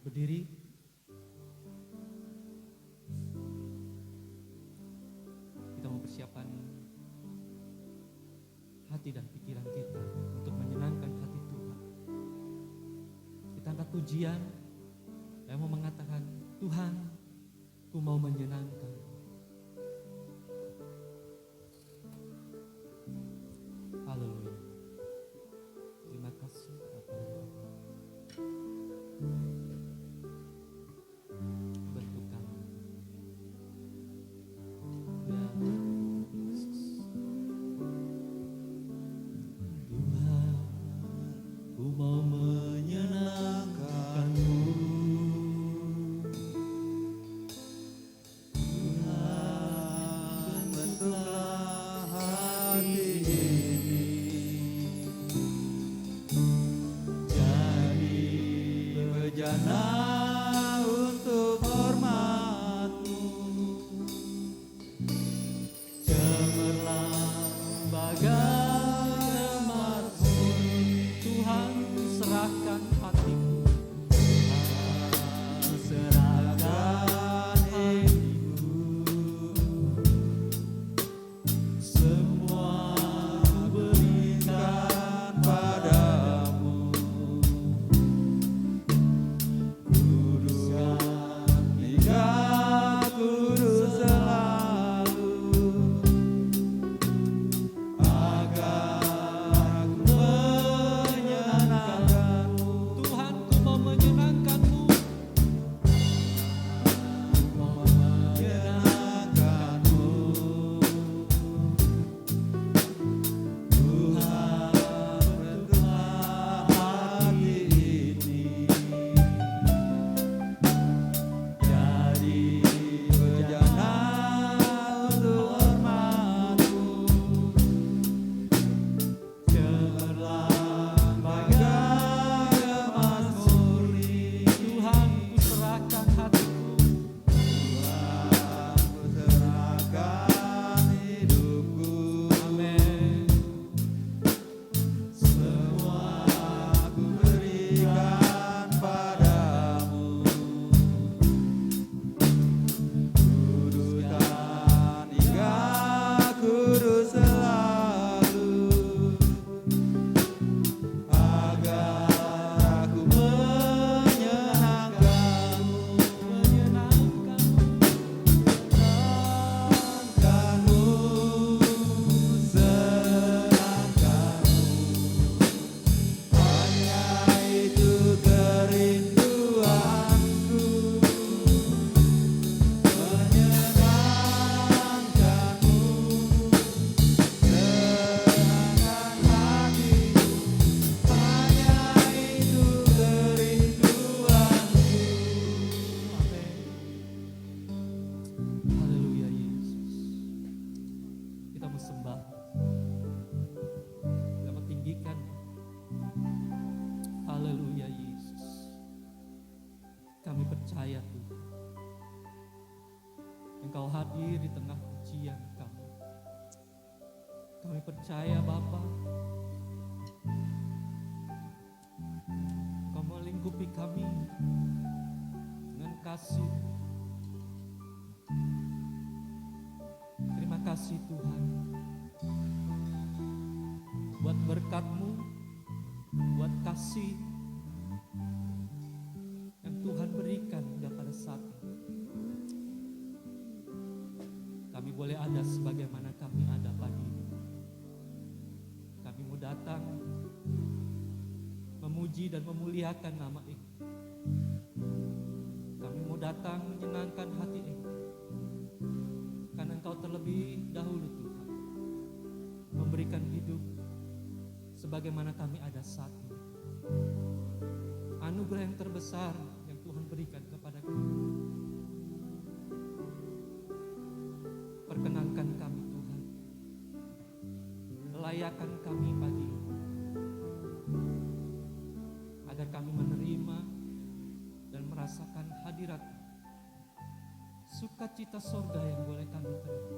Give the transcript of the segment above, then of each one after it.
Berdiri. Kita mau persiapan hati dan pikiran kita untuk menyenangkan hati Tuhan. Kita angkat pujian yang mau mengatakan, Tuhan, ku mau menyenangkan. Haleluya. Terima kasih Bapa. Bentuk kami. Ya Yesus. Tuhan, ku mau menyenangkan-Mu. Tuhan, bentuklah hati ini jadi bejana untuk hormat-Mu. Cemerlang bagai emas-Mu. Tuhan, ku serahkan hatiku. Tuhan, serahkan hidupku. Semua ku berikan padamu. Kuduskan hingga kudus selalu, agar aku menyenangkan-Mu. Tuhan, ku mau menyenangkan-Mu. Mau menyenangkan-Mu. Tuhan, bentuklah hati ini jadi bejana untuk hormat-Mu. Cemerlang bagai emas murni. Tuhan, ku serahkan hatiku. Tuhan, ku serahkan hidupku. Amin. Semua ku berikan padamu. Kuduskan hingga kudus selalu, agar aku menyenangkan-Mu. Senangkan-Mu, senangkan-Mu. Hanya itu kerinduanku, menyenangkan-Mu, senangkan hatiku. Hanya itu kerinduanku. Amin. Haleluya Yesus. Kita mau sembah, kita mau tinggikan. Haleluya Yesus. Kami percaya Tuhan, Engkau hadir di tengah pujian kami. Kami percaya Bapa, Engkau melingkupi kami dengan kasih. Terima kasih Tuhan buat berkat-Mu, buat kasih yang Tuhan berikan hingga pada saat ini. Kami boleh ada sebagaimana kami ada pagi ini. Kami mau datang memuji dan memuliakan nama Engkau. Kami mau datang menyenangkan hati Engkau, karena Engkau terlebih dahulu Tuhan memberikan hidup sebagaimana kami ada saat ini. Anugerah yang terbesar yang Tuhan berikan kepada kami. Perkenankan kami Tuhan, layakan kami pagi ini, agar kami menerima dan merasakan hadirat sukacita sorga yang boleh kami terima.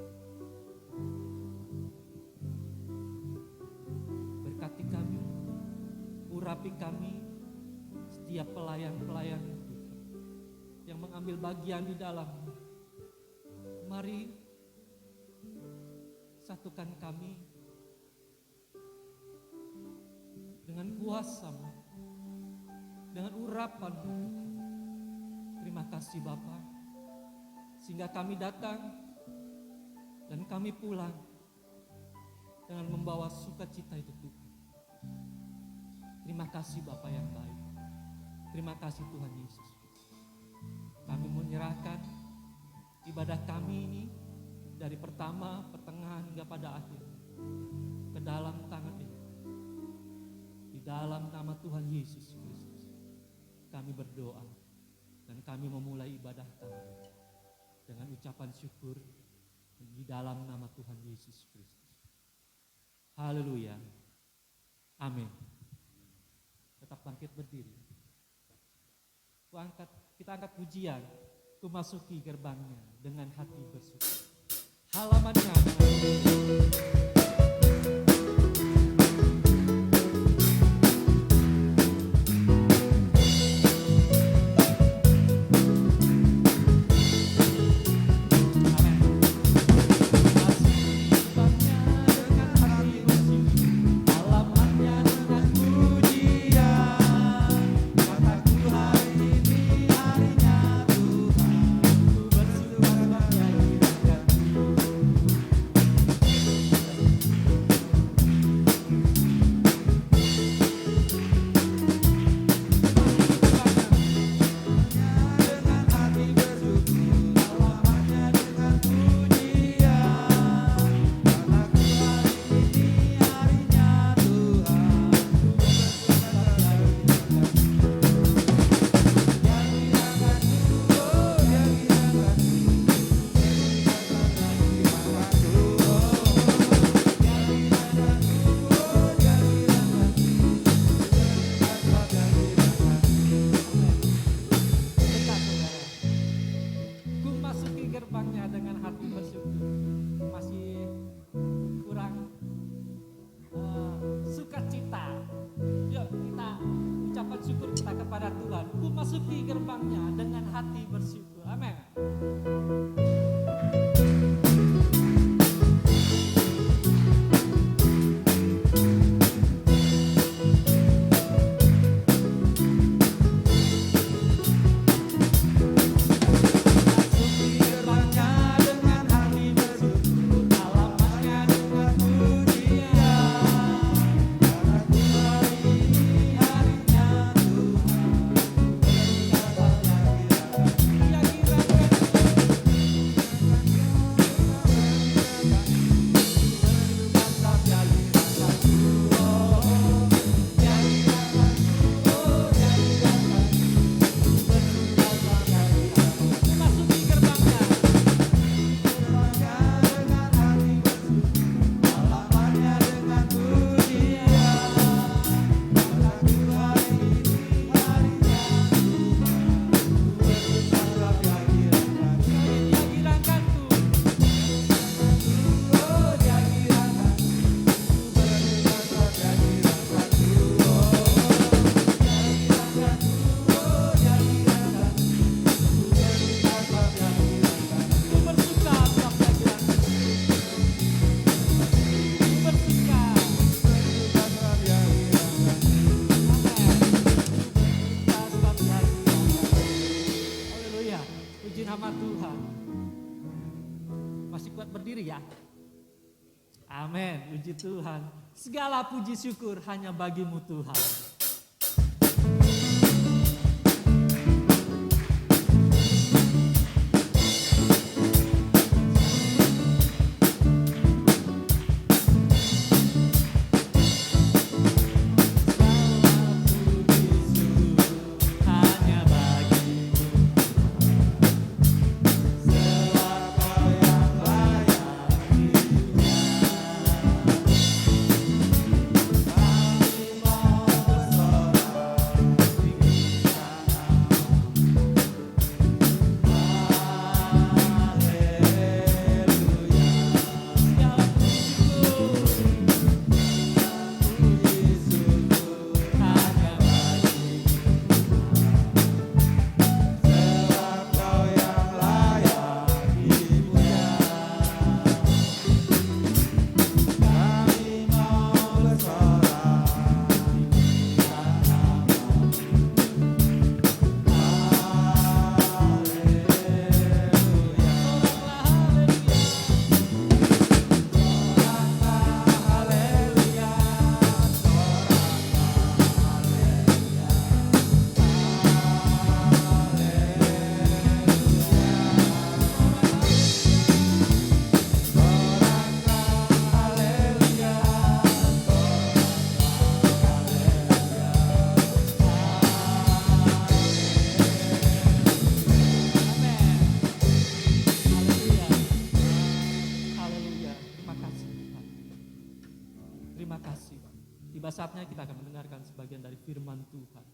Berkati kami, urapi kami, setiap pelayan-pelayan Tuhan. mengambil bagian di dalam. Mari satukan kami dengan kuasa-Mu, dengan urapan-Mu. Terima kasih Bapa, sehingga kami datang dan kami pulang dengan membawa sukacita itu Tuhan. Terima kasih Bapa yang baik. Terima kasih Tuhan Yesus. Kami menyerahkan ibadah kami ini dari pertama, pertengahan hingga pada akhir ke dalam tangan ini. Di dalam nama Tuhan Yesus Kristus kami berdoa dan kami memulai ibadah kami dengan ucapan syukur di dalam nama Tuhan Yesus Kristus. Haleluya. Amin. Tetap bangkit berdiri. Kita angkat pujian. Ku masuki gerbangnya dengan hati bersyukur. Halamannya. Masuki gerbangnya dengan hati bersyukur. Amin. Amin, puji Tuhan. Segala puji syukur hanya bagi-Mu Tuhan. Tiba saatnya kita akan mendengarkan sebagian dari firman Tuhan.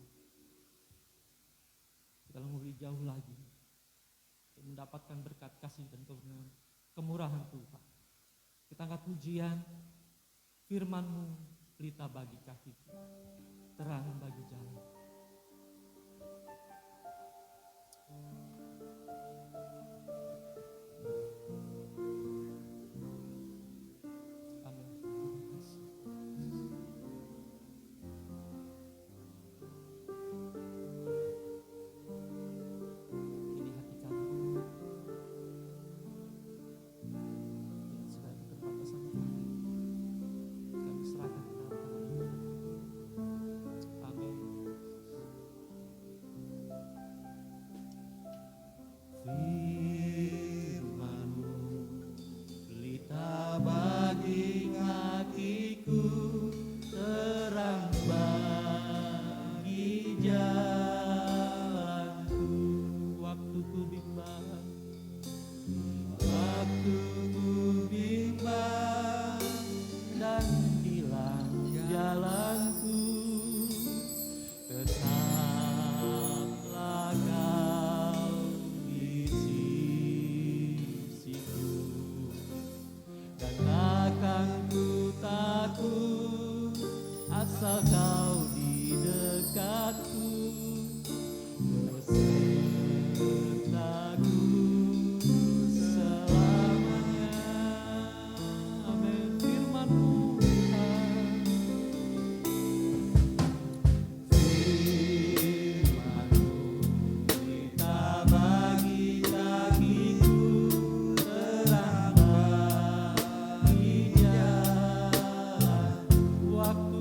Kita lebih jauh lagi untuk mendapatkan berkat kasih dan kemurahan Tuhan. Kita angkat pujian, firman-Mu pelita bagi kakiku, terang bagi jalan. Asal kau di dekatku, besertaku selamanya. Amin. Firman-Mu Tuhan, firman-Mu pelita bagi kakiku, terang bagi jalan. Waktu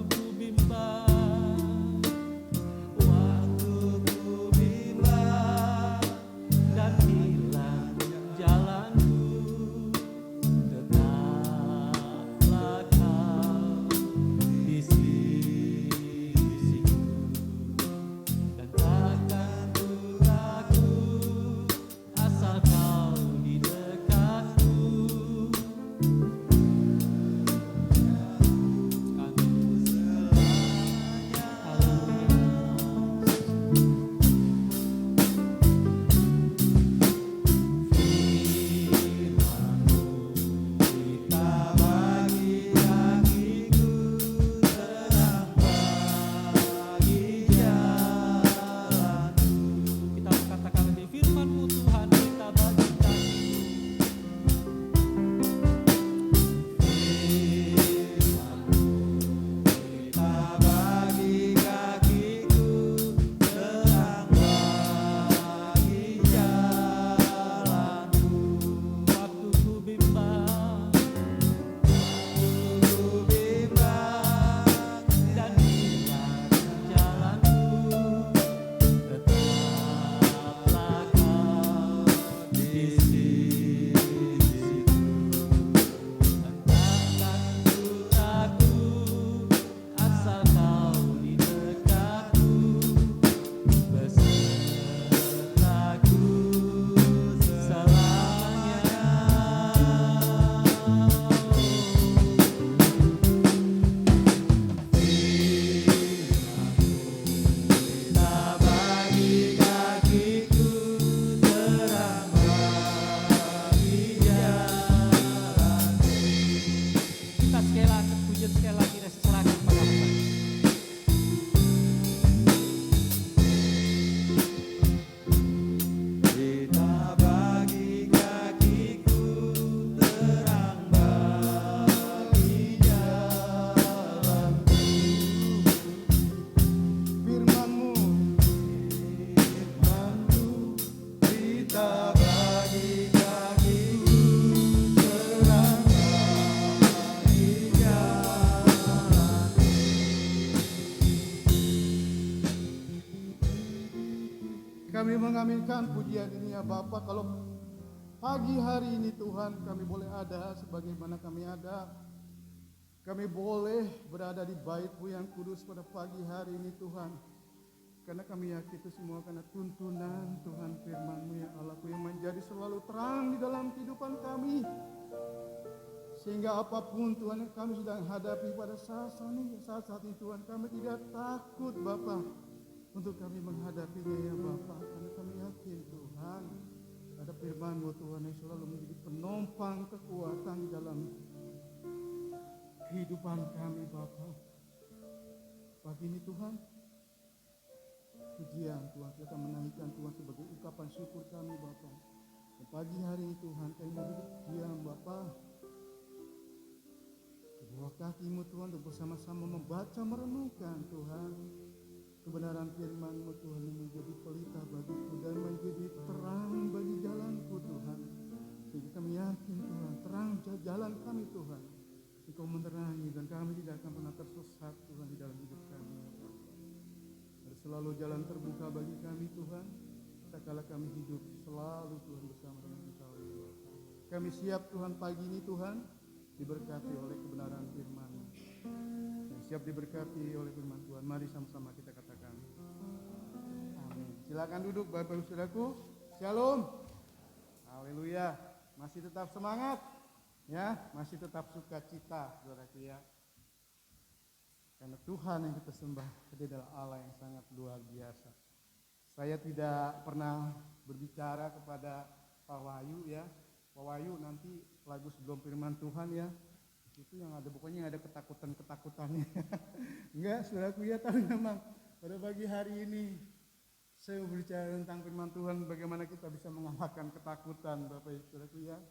Kami mengaminkan pujian ini ya Bapa. Kalau pagi hari ini Tuhan kami boleh ada sebagaimana kami ada, kami boleh berada di bait-Mu yang kudus pada pagi hari ini Tuhan. Karena kami yakin itu semua karena tuntunan Tuhan firman-Mu ya Allahku yang menjadi selalu terang di dalam kehidupan kami. Sehingga apapun Tuhan yang kami sedang hadapi pada saat-saat ini Tuhan, kami tidak takut Bapa untuk kami menghadapinya ya Bapa, karena kami yakin Tuhan ada firman-Mu Tuhan yang selalu menjadi penopang kekuatan di dalam kehidupan kami Bapa. Pagi ini Tuhan, pujian Tuhan, kita menaikkan Tuhan sebagai ungkapan syukur kami Bapa. Dan pagi hari ini Tuhan, kami mau duduk diam Bapa di bawah kaki-Mu Tuhan, untuk bersama-sama membaca merenungkan Tuhan kebenaran firman-Mu Tuhan, yang menjadi pelita bagiku dan menjadi terang bagi jalanku Tuhan. Sehingga kami yakin Tuhan, terang jalan kami Tuhan, Engkau menerangi dan kami tidak akan pernah tersesat Tuhan di dalam hidup kami ya Bapa. Ada selalu jalan terbuka bagi kami Tuhan, tak kala kami hidup selalu Tuhan bersama dengan Engkau ya Bapa. Kami siap Tuhan pagi ini Tuhan diberkati oleh kebenaran firman. Siap diberkati oleh firman Tuhan. Mari sama-sama kita katakan amin. Silakan duduk Bapak Ibu Saudaraku. Shalom. Haleluya. Masih tetap semangat ya, masih tetap sukacita Saudaraku ya. Karena Tuhan yang kita sembah dia adalah Allah yang sangat luar biasa. Saya tidak pernah berbicara kepada Pak Wahyu ya. Pak Wahyu nanti lagu sebelum firman Tuhan ya, itu yang ada pokoknya ada ketakutannya. Enggak, Saudaraku ya, tapi memang pada pagi hari ini saya mau berbicara tentang firman Tuhan, bagaimana kita bisa mengalahkan ketakutan Bapak Ibu Saudaraku ya.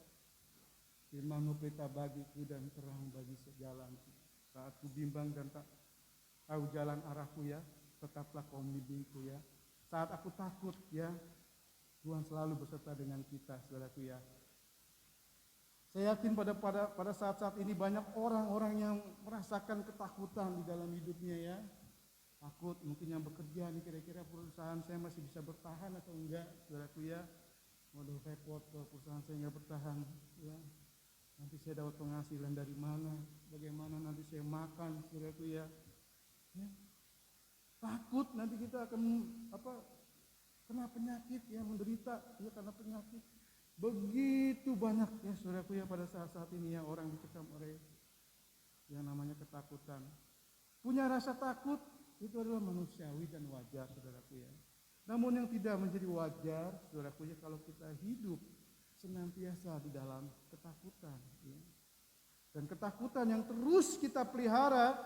Firman-Mu pelita bagiku dan terang bagi sejalanku. Saat ku bimbang dan tak tahu jalan arahku ya, tetaplah Kau membimbingku ya. Saat aku takut ya, Tuhan selalu beserta dengan kita Saudaraku ya. Saya yakin pada saat-saat ini banyak orang-orang yang merasakan ketakutan di dalam hidupnya ya. Takut mungkin yang bekerja nih, kira-kira perusahaan saya masih bisa bertahan atau enggak Saudaraku ya. Waduh, repot kalau perusahaan saya enggak bertahan ya. Nanti saya dapat penghasilan dari mana? Bagaimana nanti saya makan Saudaraku ya. Ya. Takut nanti kita akan kena penyakit ya, menderita ya karena penyakit. Begitu banyak ya Saudaraku ya pada saat-saat ini ya orang dikecam oleh yang namanya ketakutan. Punya rasa takut itu adalah manusiawi dan wajar Saudaraku ya. Namun yang tidak menjadi wajar Saudaraku ya kalau kita hidup senantiasa di dalam ketakutan ya. Dan ketakutan yang terus kita pelihara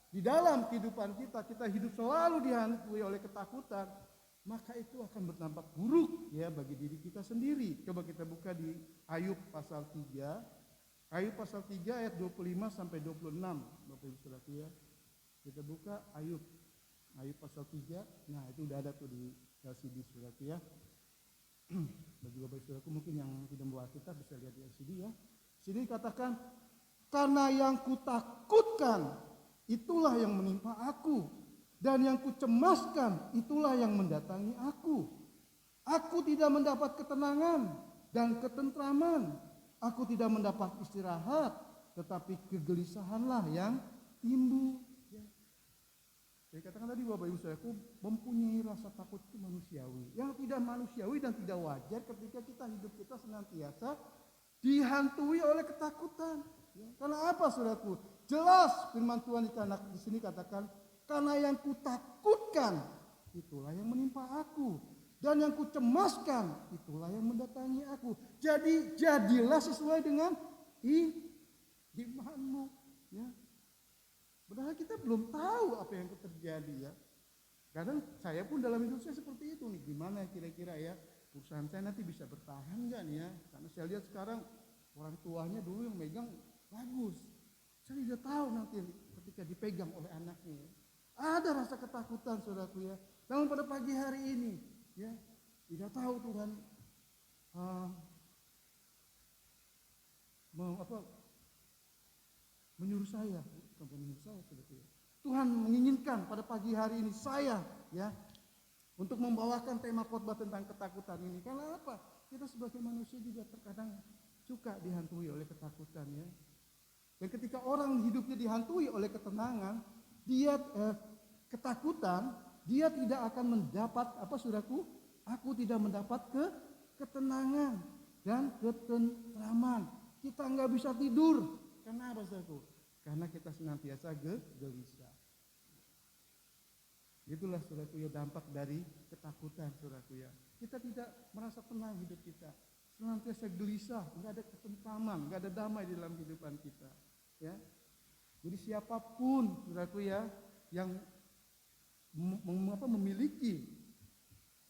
di dalam kehidupan kita hidup selalu dihantui oleh ketakutan, maka itu akan berdampak buruk ya bagi diri kita sendiri. Coba kita buka di Ayub pasal 3. Ayub pasal 3 ayat 25 sampai 26. Bapak Ibu Saudaraku ya. Kita buka Ayub pasal 3. Nah, itu udah ada tuh di LCD Saudaraku ya. Bagi Bapak Ibu Saudaraku mungkin yang tidak membawa kitab bisa lihat di LCD ya. Sini katakan, karena yang kutakutkan itulah yang menimpa aku. Dan yang kucemaskan itulah yang mendatangi aku. Aku tidak mendapat ketenangan dan ketentraman. Aku tidak mendapat istirahat, tetapi kegelisahanlah yang timbul. Jadi katakan tadi Bapak Ibu Saudaraku, mempunyai rasa takut itu manusiawi. Yang tidak manusiawi dan tidak wajar ketika hidup kita senantiasa dihantui oleh ketakutan. Ya, karena apa Saudaraku? Jelas firman Tuhan di sini katakan, karena yang kutakutkan itulah yang menimpa aku, dan yang kucemaskan itulah yang mendatangi aku. Jadi jadilah sesuai dengan imanmu ya. Padahal kita belum tahu apa yang terjadi ya. Kadang saya pun dalam hidup saya seperti itu nih, gimana kira-kira ya perusahaan saya nanti bisa bertahan enggak nih ya. Karena saya lihat sekarang orang tuanya dulu yang megang bagus, saya tidak tahu nanti ketika dipegang oleh anaknya. Ada rasa ketakutan Saudaraku ya. Namun pada pagi hari ini ya, tidak tahu Tuhan menyuruh saya, bukan menyuruh saya Saudaraku ya. Tuhan menginginkan pada pagi hari ini saya ya untuk membawakan tema khotbah tentang ketakutan ini. Karena apa? Kita sebagai manusia juga terkadang suka dihantui oleh ketakutan ya. Dan ketika orang hidupnya dihantui oleh ketenangan, ketakutan, dia tidak akan mendapat Saudaraku? Aku tidak mendapat ketenangan dan ketentraman. Kita nggak bisa tidur Karena apa saudaraku? Karena kita senantiasa gelisah. Itulah saudaraku ya dampak dari ketakutan saudaraku ya. Kita tidak merasa tenang hidup kita. Senantiasa gelisah, nggak ada ketentraman, nggak ada damai di dalam kehidupan kita. Ya. Jadi siapapun saudaraku ya yang memiliki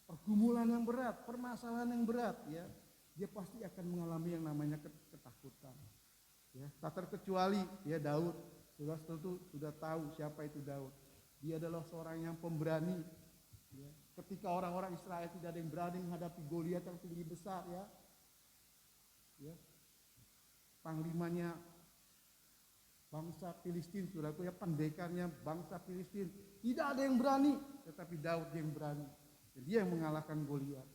pergumulan yang berat, permasalahan yang berat ya, dia pasti akan mengalami yang namanya ketakutan. Ya, tak terkecuali ya Daud, sudah tentu sudah tahu siapa itu Daud. Dia adalah seorang yang pemberani. Ya. Ketika orang-orang Israel tidak ada yang berani menghadapi Goliat yang tinggi besar ya, panglimanya bangsa Filistin, saudaraku ya, pendekarnya bangsa Filistin, tidak ada yang berani, tetapi Daud yang berani. Dia yang mengalahkan Goliat.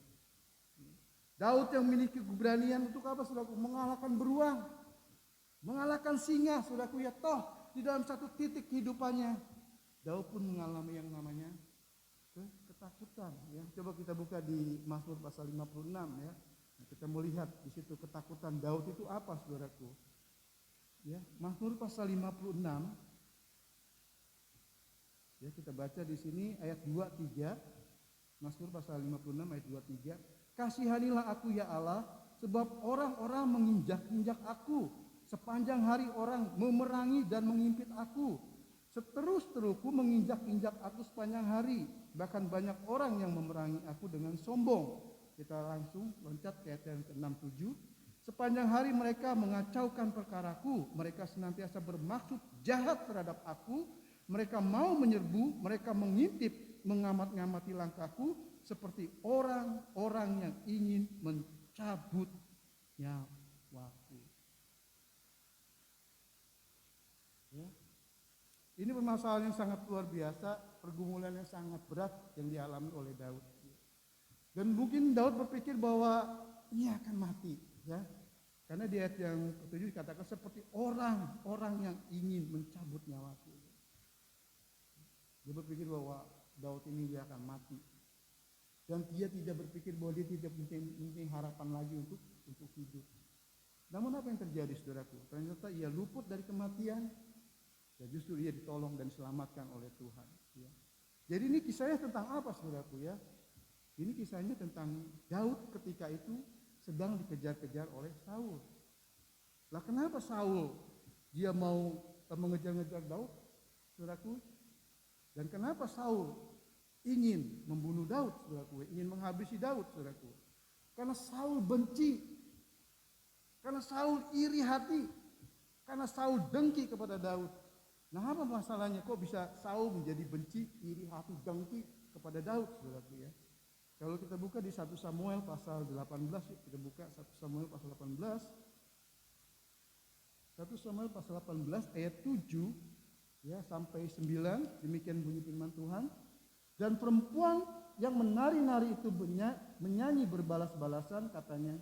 Daud yang memiliki keberanian untuk apa saudaraku? Mengalahkan beruang, mengalahkan singa, saudaraku ya. Toh di dalam satu titik kehidupannya Daud pun mengalami yang namanya ketakutan ya. Coba kita buka di Mazmur pasal 56 ya. Kita melihat di situ ketakutan Daud itu apa saudaraku? Ya, Mazmur pasal 56. Ya, kita baca di sini ayat 2-3. Mazmur pasal 56 ayat 2-3. Kasihanilah aku ya Allah, sebab orang-orang menginjak-injak aku. Sepanjang hari orang memerangi dan mengimpit aku. Seterus-terusku menginjak-injak aku sepanjang hari. Bahkan banyak orang yang memerangi aku dengan sombong. Kita langsung loncat ke ayat yang ke-6-7. Sepanjang hari mereka mengacaukan perkaraku. Mereka senantiasa bermaksud jahat terhadap aku. Mereka mau menyerbu, mereka mengintip, mengamat-ngamati langkahku. Seperti orang-orang yang ingin mencabut nyawaku. Ya. Ini permasalahan yang sangat luar biasa, pergumulan yang sangat berat yang dialami oleh Daud. Dan mungkin Daud berpikir bahwa ini akan mati, ya. Karena di ayat yang ke-7 dikatakan seperti orang-orang yang ingin mencabut nyawaku. Dia berpikir bahwa Daud ini dia akan mati. Dan dia tidak berpikir bahwa dia tidak mempunyai harapan lagi untuk hidup. Namun apa yang terjadi saudaraku? Ternyata ia luput dari kematian. Dan justru ia ditolong dan diselamatkan oleh Tuhan. Ya. Jadi ini kisahnya tentang apa saudaraku ya? Ini kisahnya tentang Daud ketika itu sedang dikejar-kejar oleh Saul. Lah kenapa Saul dia mau mengejar-ngejar Daud, saudaraku? Dan kenapa Saul ingin membunuh Daud, saudaraku? Ingin menghabisi Daud, saudaraku? Karena Saul benci. Karena Saul iri hati. Karena Saul dengki kepada Daud. Nah apa masalahnya? Kok bisa Saul menjadi benci, iri hati, dengki kepada Daud, saudaraku ya? Kalau kita buka di 1 Samuel pasal 18, kita buka 1 Samuel pasal 18. 1 Samuel pasal 18 ayat 7 ya sampai 9, demikian bunyi firman Tuhan. Dan perempuan yang menari-nari itu menyanyi berbalas-balasan, katanya,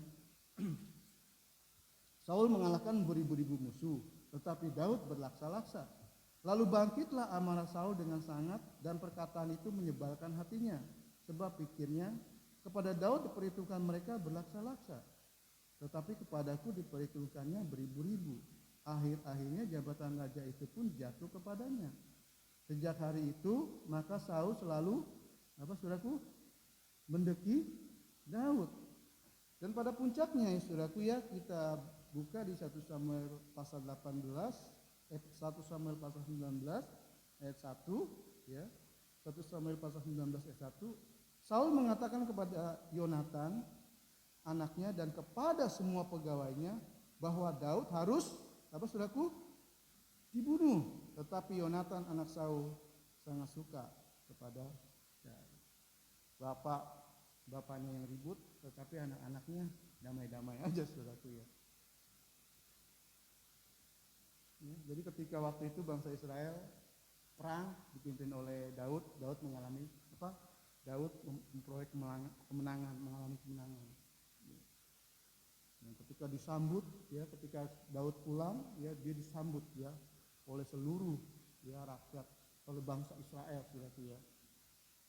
Saul mengalahkan beribu-ribu musuh, tetapi Daud berlaksa-laksa. Lalu bangkitlah amarah Saul dengan sangat, dan perkataan itu menyebalkan hatinya. Sebab pikirnya, kepada Daud diperhitungkan mereka berlaksa-laksa, tetapi kepadaku diperhitungkannya beribu-ribu. Akhir-akhirnya jabatan raja itu pun jatuh kepadanya. Sejak hari itu, maka Saul selalu, saudaraku, mendeki Daud. Dan pada puncaknya, saudaraku ya, kita buka di 1 Samuel pasal 18, 1 Samuel pasal 19 ayat 1, ya. 1 Samuel pasal 19 ayat 1. Saul mengatakan kepada Yonatan, anaknya, dan kepada semua pegawainya bahwa Daud harus, saudaraku, dibunuh. Tetapi Yonatan anak Saul sangat suka kepada Daud. Bapaknya yang ribut, tetapi anak-anaknya damai-damai aja, saudaraku ya. Jadi ketika waktu itu bangsa Israel perang dipimpin oleh Daud mengalami Daud memperoleh kemenangan, mengalami kemenangan. Dan ketika disambut, ya, ketika Daud pulang, ya, dia disambut, ya, oleh seluruh, ya, rakyat, oleh bangsa Israel, saudaraku ya.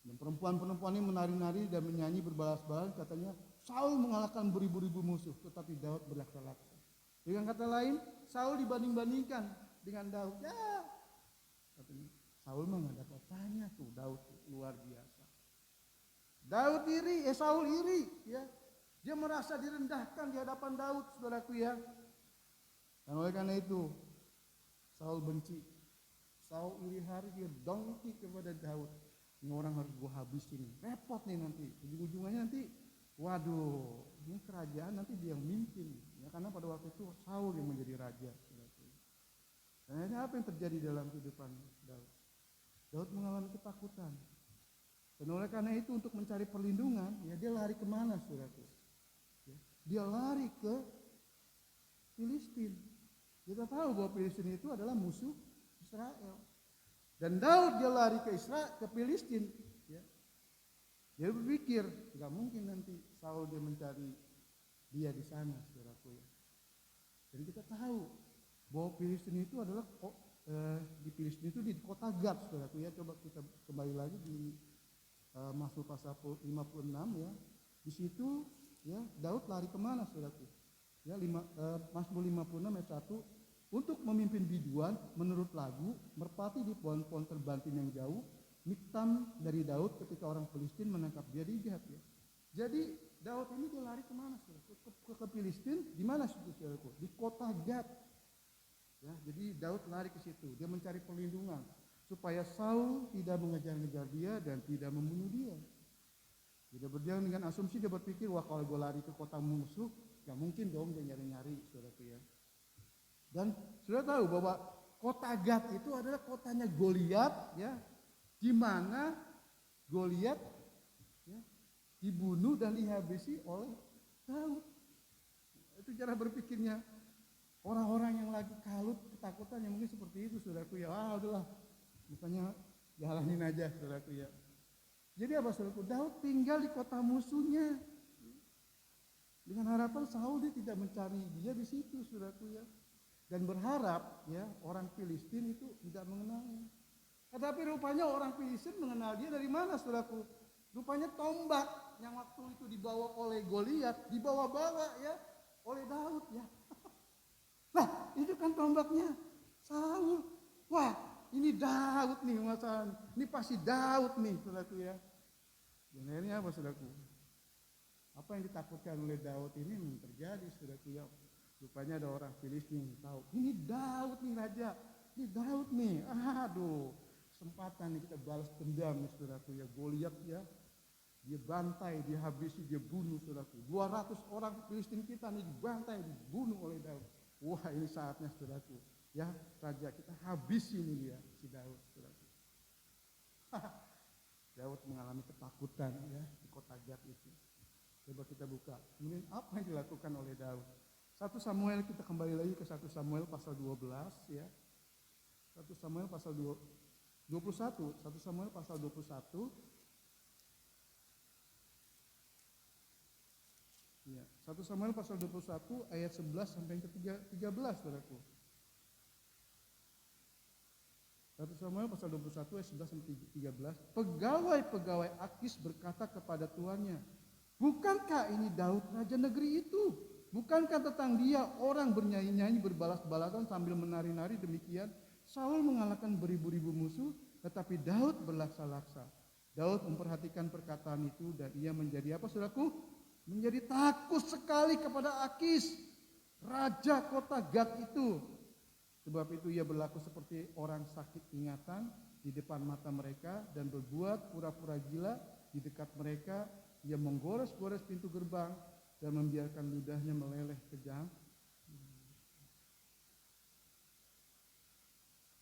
Dan perempuan-perempuan ini menari-nari dan menyanyi berbalas-balas, katanya Saul mengalahkan beribu-ribu musuh, tetapi Daud berlaksa-laksa. Dengan kata lain, Saul dibanding-bandingkan dengan Daud. Ya, katanya, Saul mah nggak ada apa-apanya tuh, Daud luar biasa. Saul iri, ya. Dia merasa direndahkan di hadapan Daud, saudaraku ya. Dan oleh karena itu, Saul benci. Saul iri hari dia dongki kepada Daud. Ini orang harus gue habisin. Repot nih nanti. Ujung-ujungnya nanti, waduh, ini kerajaan nanti dia yang mimpin. Ya, karena pada waktu itu Saul yang menjadi raja. Dan akhirnya apa yang terjadi dalam kehidupan Daud? Daud mengalami ketakutan. Dan oleh karena itu untuk mencari perlindungan, ya dia lari kemana, saudaraku? Ya, dia lari ke Filistin. Kita tahu bahwa Filistin itu adalah musuh Israel. Dan Daud dia lari ke Filistin. Ya. Dia berpikir, nggak mungkin nanti Saul dia mencari dia di sana, saudaraku ya. Dan kita tahu bahwa Filistin itu adalah di Filistin itu di kota Gad, saudaraku ya. Coba kita kembali lagi di Mazmur pasal 56 ya. Di situ ya Daud lari kemana, saudaraku? Ya, Mazmur 56 ayat 1, untuk memimpin biduan menurut lagu, merpati di pohon-pohon terbantin yang jauh, miktam dari Daud ketika orang Filistin menangkap dia di Gad ya. Jadi Daud ini dia lari kemana, saudaraku? Ke Filistin, di mana situ, saudaraku? Di kota Gad. Ya, jadi Daud lari ke situ, dia mencari perlindungan supaya Saul tidak mengejar-ngejar dia dan tidak membunuh dia. Tidak berjalan dengan asumsi, dia berpikir, wah kalau gue lari ke kota musuh, gak mungkin dong dia nyari-nyari, saudaraku ya. Dan sudah tahu bahwa kota Gad itu adalah kotanya Goliat, ya, di mana Goliat ya, dibunuh dan dihabisi oleh Daud. Itu cara berpikirnya orang-orang yang lagi kalut ketakutan yang mungkin seperti itu, saudaraku ya. Udahlah, bukannya jalanin aja, saudaraku ya. Jadi apa, saudaraku? Daud tinggal di kota musuhnya dengan harapan Saul dia tidak mencari dia di situ, saudaraku ya. Dan berharap ya orang Filistin itu tidak mengenalnya. Tetapi rupanya orang Filistin mengenal dia dari mana, saudaraku? Rupanya tombak yang waktu itu dibawa oleh Goliat dibawa-bawa ya oleh Daud ya. Nah, itu kan tombaknya Saul. Wah, ini Daud nih masalah. Ini pasti Daud nih, saudaraku ya. Dan akhirnya apa, saudaraku? Apa yang ditakutkan oleh Daud ini terjadi, saudaraku ya. Rupanya ada orang Filistin yang tahu, ini Daud nih raja, ini Daud nih. Aduh, kesempatan nih kita balas dendam nih, saudaraku ya. Goliat ya, dia bantai, dia habisi, dia bunuh, saudaraku. 200 orang Filistin kita nih dibantai, dibunuh oleh Daud. Wah, ini saatnya, saudaraku ya, raja kita habisi nih dia, si Daud, saudaraku. Daud mengalami ketakutan ya di kota Gad itu. Coba kita buka, kemudian apa yang dilakukan oleh Daud? 1 Samuel, kita kembali lagi ke 1 Samuel pasal 12 ya. 1 Samuel pasal 21, 1 Samuel pasal 21. Ya, 1 Samuel pasal 21 ayat 11 sampai ke 13, saudaraku. 1 Samuel pasal 21 ayat 11 sampai 13. Pegawai-pegawai Akis berkata kepada tuannya, bukankah ini Daud raja negeri itu? Bukankah tentang dia orang bernyanyi-nyanyi berbalas-balasan sambil menari-nari demikian? Saul mengalahkan beribu-ribu musuh, tetapi Daud berlaksa-laksa. Daud memperhatikan perkataan itu dan ia menjadi apa, saudaraku? Menjadi takut sekali kepada Akis, raja kota Gad itu. Sebab itu ia berlaku seperti orang sakit ingatan di depan mata mereka dan berbuat pura-pura gila di dekat mereka. Ia menggores-gores pintu gerbang dan membiarkan ludahnya meleleh ke jalan.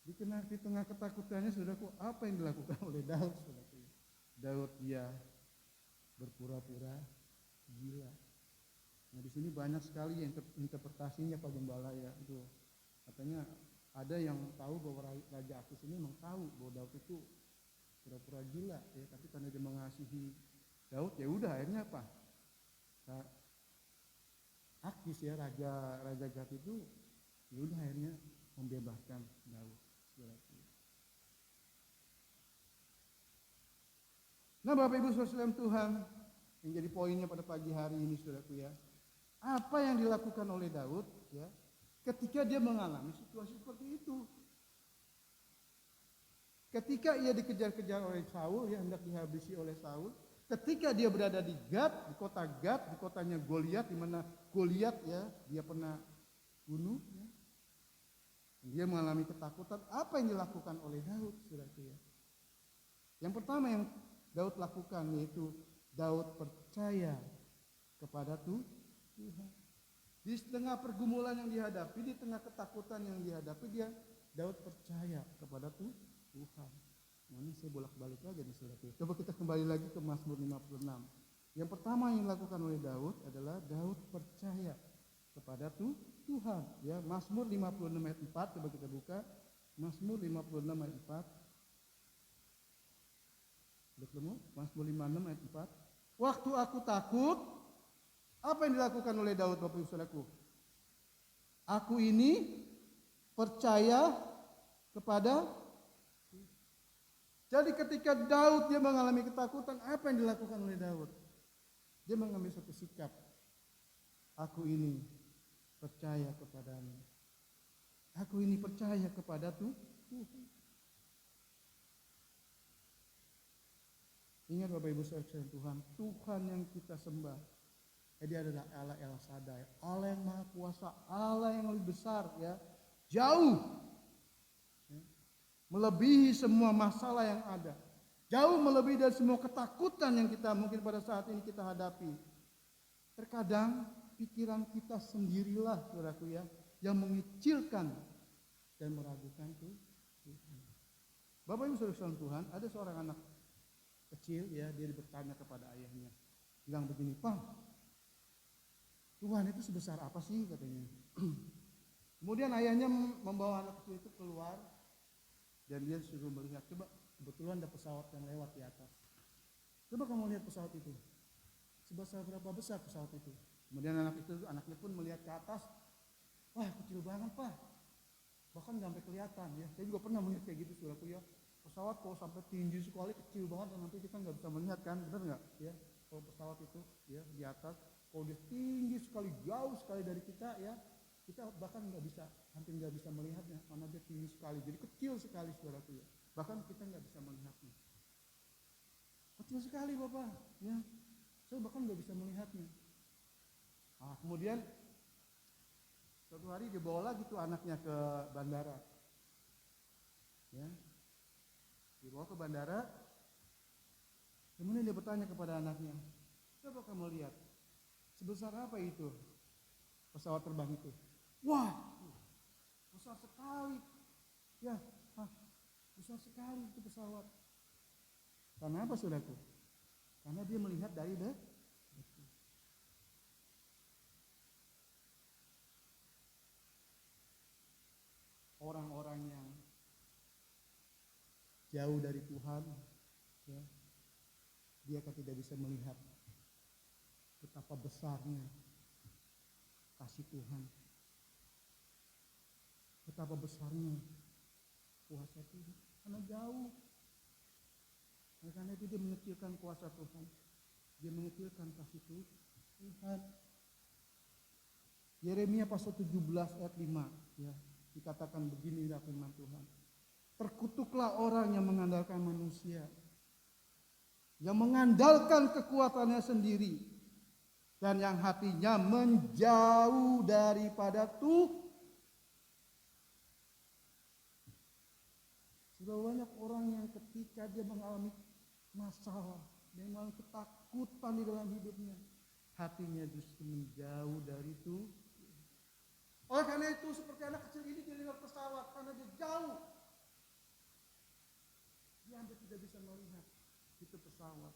Di tengah ketakutannya, saudaraku, apa yang dilakukan oleh Daud, saudaraku? Daud dia berpura-pura gila. Nah, di sini banyak sekali interpretasinya, Pak Gembala ya. Itu katanya ada yang tahu bahwa Raja Akis ini memang tahu bahwa Daud itu pura-pura gila ya, tapi karena dia mengasihi Daud ya udah akhirnya apa? Nah, Akis ya raja Gad itu ya udah akhirnya membebaskan Daud. Nah, Bapak Ibu Saudara Tuhan, yang jadi poinnya pada pagi hari ini, saudaraku ya, apa yang dilakukan oleh Daud ya ketika dia mengalami situasi seperti itu. Ketika ia dikejar-kejar oleh Saul, ya hendak dihabisi oleh Saul. Ketika dia berada di Gad, di kota Gad, di kotanya Goliat, di mana Goliat ya dia pernah bunuh. Ya. Dia mengalami ketakutan. Apa yang dilakukan oleh Daud, saudaraku ya? Yang pertama yang Daud lakukan yaitu Daud percaya kepada Tuhan. Di tengah pergumulan yang dihadapi, di tengah ketakutan yang dihadapi, Daud percaya kepada Tuhan. Nah, ini saya bolak-balik lagi nih saudara. Coba kita kembali lagi ke Mazmur 56. Yang pertama yang dilakukan oleh Daud adalah Daud percaya kepada Tuhan. Ya, Mazmur 56 ayat 4, coba kita buka. Mazmur 56 ayat 4. Sudah ketemu? Mazmur 56 ayat 4. Waktu aku takut, apa yang dilakukan oleh Daud, Bapak Ibu Saudaraku? Aku ini percaya kepada. Jadi ketika Daud dia mengalami ketakutan, apa yang dilakukan oleh Daud? Dia mengambil satu sikap. Aku ini percaya kepadamu. Aku ini percaya kepada Tuhan. Ingat Bapak Ibu Saudara Tuhan, Tuhan yang kita sembah, dia adalah Allah El Shaddai, Allah yang Maha Kuasa, Allah yang lebih besar, ya, jauh, ya, melebihi semua masalah yang ada, jauh melebihi dari semua ketakutan yang kita mungkin pada saat ini kita hadapi. Terkadang pikiran kita sendirilah, saudaraku ya, yang mengecilkan dan meragukan Tuhan. Bapak Ibu Saudara Tuhan, ada seorang anak kecil ya, dia bertanya kepada ayahnya, bilang begini, "Pak, Tuhan itu sebesar apa sih?" katanya. Kemudian ayahnya membawa anak kecil itu keluar dan dia suruh melihat, coba kebetulan ada pesawat yang lewat di atas. Coba kamu lihat pesawat itu. Sebesar berapa besar pesawat itu? Kemudian anaknya pun melihat ke atas. Wah, kecil banget, Pak. Bahkan nggak sampai kelihatan ya. Saya juga pernah melihat kayak gitu, saudaraku ya. Pesawat kalau sampai tinggi sekali kecil banget dan nanti kita nggak bisa melihat kan, benar nggak? Ya, kalau pesawat itu ya di atas, kalau dia tinggi sekali, jauh sekali dari kita ya, kita bahkan hampir nggak bisa melihatnya karena dia tinggi sekali. Jadi kecil sekali, saudaraku ya. Bahkan kita nggak bisa melihatnya. Kecil sekali, Bapak. Ya, saya bahkan nggak bisa melihatnya. Nah, kemudian suatu hari dibawa lagi tuh anaknya ke bandara. Ya. Dibawa ke bandara. Kemudian dia bertanya kepada anaknya, "Coba kamu lihat, sebesar apa itu pesawat terbang itu?" "Wah, besar sekali." Ya, besar sekali itu pesawat. Karena apa, saudaraku? Karena dia melihat dari dekat. Orang-orang yang jauh dari Tuhan, ya, dia akan tidak bisa melihat betapa besarnya kasih Tuhan, betapa besarnya kuasa Tuhan, karena jauh. Karena itu dia mengecilkan kuasa Tuhan, dia mengecilkan kasih Tuhan. Yeremia pasal 17 ayat 5, ya, dikatakan begini firman Tuhan. Terkutuklah orang yang mengandalkan manusia, yang mengandalkan kekuatannya sendiri, dan yang hatinya menjauh daripada Tuhan. Sudah banyak orang yang ketika dia mengalami masalah, dia mengalami ketakutan di dalam hidupnya, hatinya justru menjauh dari Tuhan. Oleh karena itu seperti anak kecil ini dia lihat pesawat karena dia jauh, dia hampir tidak bisa melihat itu pesawat.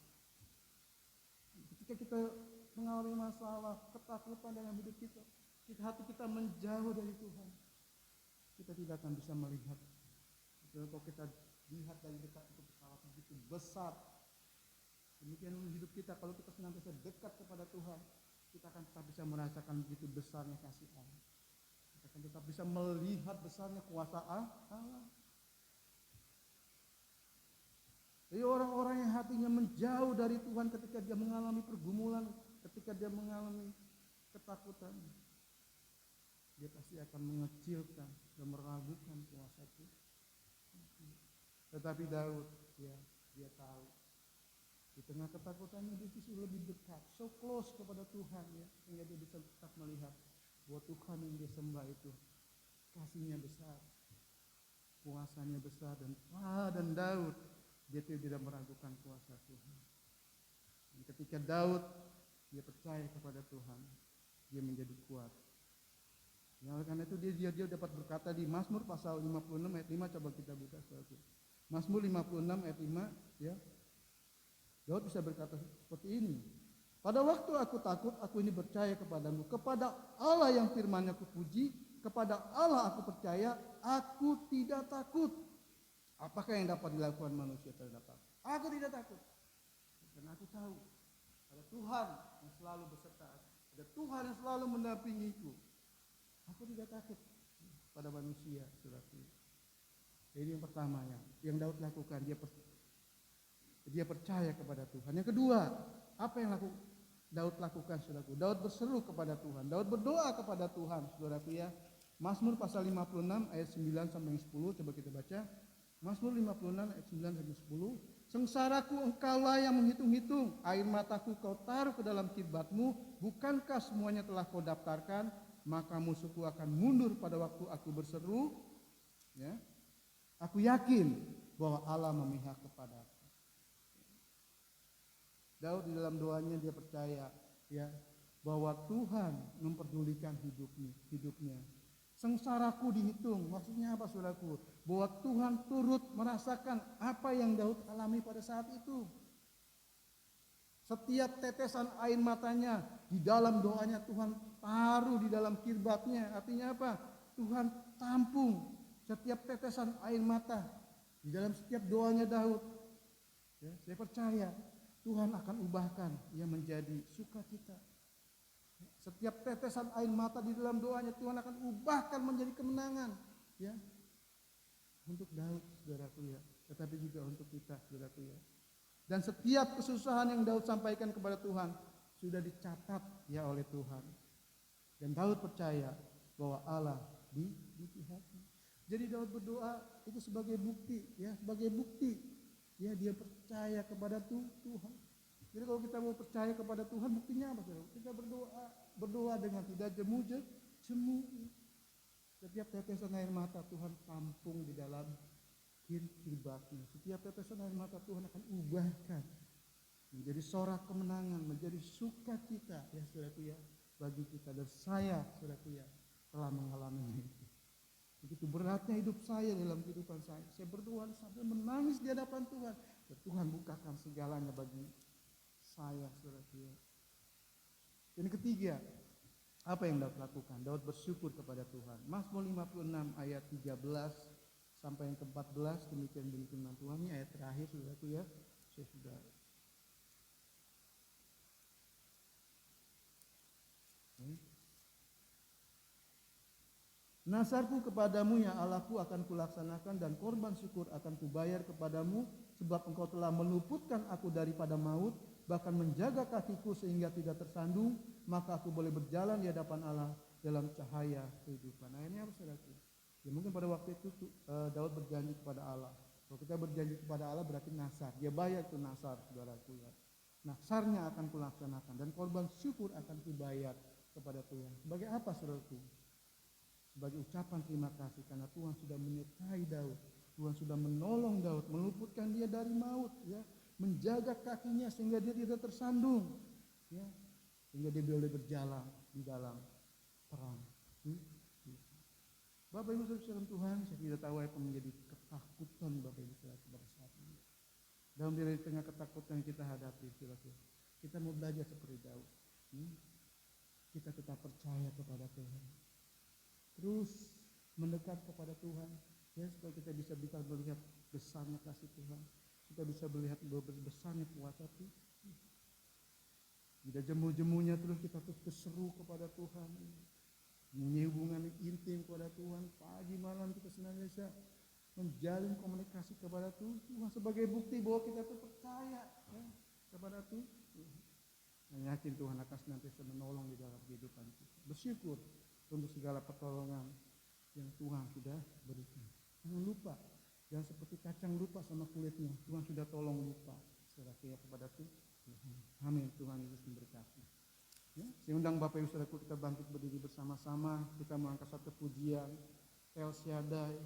Ketika kita mengalami masalah, ketakutan dalam hidup kita, hati kita menjauh dari Tuhan, kita tidak akan bisa melihat. Kalau kita lihat dari dekat itu pesawat begitu besar, demikian hidup kita. Kalau kita senantiasa dekat kepada Tuhan, kita akan tetap bisa merasakan begitu besarnya kasih Allah. Kita akan tetap bisa melihat besarnya kuasa Allah. Jadi orang-orang yang hatinya menjauh dari Tuhan ketika dia mengalami pergumulan, ketika dia mengalami ketakutan, dia pasti akan mengecilkan dan meragukan kuasa Tuhan. Tetapi Daud, ya, dia tahu di tengah ketakutannya dia justru lebih dekat, so close kepada Tuhan, ya, sehingga dia bisa tetap melihat bahwa Tuhan yang dia sembah itu kasihnya besar, kuasanya besar, dan Daud dia tidak meragukan kuasa Tuhan. Dan ketika Daud dia percaya kepada Tuhan, dia menjadi kuat. Ya, oleh karena itu dia dapat berkata di Mazmur pasal 56 ayat 5, coba kita buka saudara. Mazmur 56 ayat 5, ya. Daud bisa berkata seperti ini. Pada waktu aku takut, aku ini percaya kepadamu. Kepada Allah yang firman-Nya kupuji, kepada Allah aku percaya, aku tidak takut. Apakah yang dapat dilakukan manusia terhadap aku? Aku tidak takut. Karena aku tahu ada Tuhan yang selalu beserta aku. Ada Tuhan yang selalu mendampingiku. Aku tidak takut pada manusia, saudaraku. Ini yang pertama yang Daud lakukan, dia percaya kepada Tuhan. Yang kedua, apa yang Daud lakukan, saudaraku? Daud berseru kepada Tuhan. Daud berdoa kepada Tuhan, saudaraku, ya. Mazmur pasal 56 ayat 9 sampai 10, coba kita baca. Mazmur 56 ayat 9 sampai 10. Sengsaraku engkaulah yang menghitung-hitung, air mataku kau taruh ke dalam kiblatmu, bukankah semuanya telah kau daftarkan? Maka musuhku akan mundur pada waktu aku berseru, ya. Aku yakin bahwa Allah memihak kepadaku. Daud di dalam doanya dia percaya, ya, bahwa Tuhan memperdulikan hidupnya. Sengsaraku dihitung, maksudnya apa, saudaraku? Bahwa Tuhan turut merasakan apa yang Daud alami pada saat itu. Setiap tetesan air matanya di dalam doanya Tuhan taruh di dalam kirbatnya. Artinya apa? Tuhan tampung setiap tetesan air mata di dalam setiap doanya Daud. Ya, saya percaya Tuhan akan ubahkan ia menjadi sukacita. Setiap tetesan air mata di dalam doanya Tuhan akan ubahkan menjadi kemenangan, ya. Untuk Daud, saudaraku, ya. Tetapi juga untuk kita, saudaraku, ya. Dan setiap kesusahan yang Daud sampaikan kepada Tuhan sudah dicatat, ya, oleh Tuhan. Dan Daud percaya bahwa Allah di pihaknya. Jadi Daud berdoa itu sebagai bukti, ya, sebagai bukti, ya, dia percaya kepada Tuhan. Jadi kalau kita mau percaya kepada Tuhan, buktinya apa, saudara? Kita berdoa dengan tidak jemu. Setiap tetesan air mata Tuhan tampung di dalam kirbatnya. Setiap tetesan air mata Tuhan akan ubahkan menjadi sorak kemenangan, menjadi sukacita, ya, saudaraku, ya, bagi kita. Dan saya, saudaraku, ya, telah mengalami itu. Begitu beratnya hidup saya dalam kehidupan saya. Saya berdoa sampai menangis di hadapan Tuhan. Dan Tuhan bukakan segalanya bagi saya, saudaraku. Yang ketiga, apa yang Daud lakukan? Daud bersyukur kepada Tuhan. Mazmur 56 ayat 13 sampai yang ke-14, demikian bunyi firman Tuhan. Ini ayat terakhir, saudaraku, ya. Saya sudah Nasarku kepadamu ya Allahku akan kulaksanakan, dan korban syukur akan kubayar kepadamu, sebab engkau telah meluputkan aku daripada maut, bahkan menjaga kakiku sehingga tidak tersandung, maka aku boleh berjalan di hadapan Allah dalam cahaya kehidupan. Nah, ini apa, saudaraku? Ya, mungkin pada waktu itu Daud berjanji kepada Allah. Kalau kita berjanji kepada Allah berarti nasar. Dia bayar itu nasar, saudaraku, ya. Nasarnya akan kulaksanakan dan korban syukur akan kubayar kepada Tuhan. Sebagai apa, saudaraku? Sebagai ucapan terima kasih karena Tuhan sudah menyertai Daud. Tuhan sudah menolong Daud, meluputkan dia dari maut, ya, menjaga kakinya sehingga dia tidak tersandung, ya, sehingga dia boleh berjalan di dalam terang. Bapak Ibu saudara Tuhan, saya tidak tahu apa menjadi ketakutan Bapak Ibu saudara pada saat ini. Dalam di tengah ketakutan yang kita hadapi, saudara, kita mau belajar seperti Daud. Kita tetap percaya kepada Tuhan. Terus mendekat kepada Tuhan, ya, supaya kita bisa melihat besarnya kasih Tuhan, kita bisa melihat besarnya kuasa Tuhan. Tidak jemu-jemunya terus kita terus berseru kepada Tuhan, punya hubungan intim kepada Tuhan. Pagi malam kita senantiasa menjalin komunikasi kepada Tuhan sebagai bukti bahwa kita tuh percaya, ya, kepada Tuhan. Dan yakin Tuhan akan senantiasa menolong di dalam kehidupan kita. Bersyukur untuk segala pertolongan yang Tuhan sudah berikan. Jangan lupa, jangan seperti kacang lupa sama kulitnya. Tuhan sudah tolong lupa. Serahkan kepada Tuhan. Amin. Tuhan Yesus memberkati. Ya, saya undang Bapak Ibu Saudaraku, kita bangkit berdiri bersama-sama. Kita mengangkat satu pujian. El Shaddai,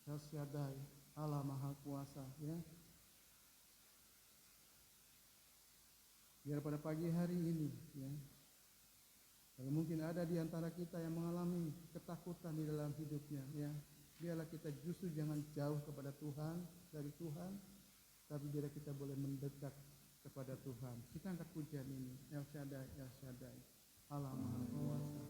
El Shaddai, Allah Maha Kuasa. Ya. Biar pada pagi hari ini, ya, kalau mungkin ada di antara kita yang mengalami ketakutan di dalam hidupnya, ya, biarlah kita justru jangan jauh kepada Tuhan, dari Tuhan, tapi biar kita boleh mendekat kepada Tuhan. Kita angkat pujian ini, El Shaddai, El Shaddai, Allah Maha Kuasa.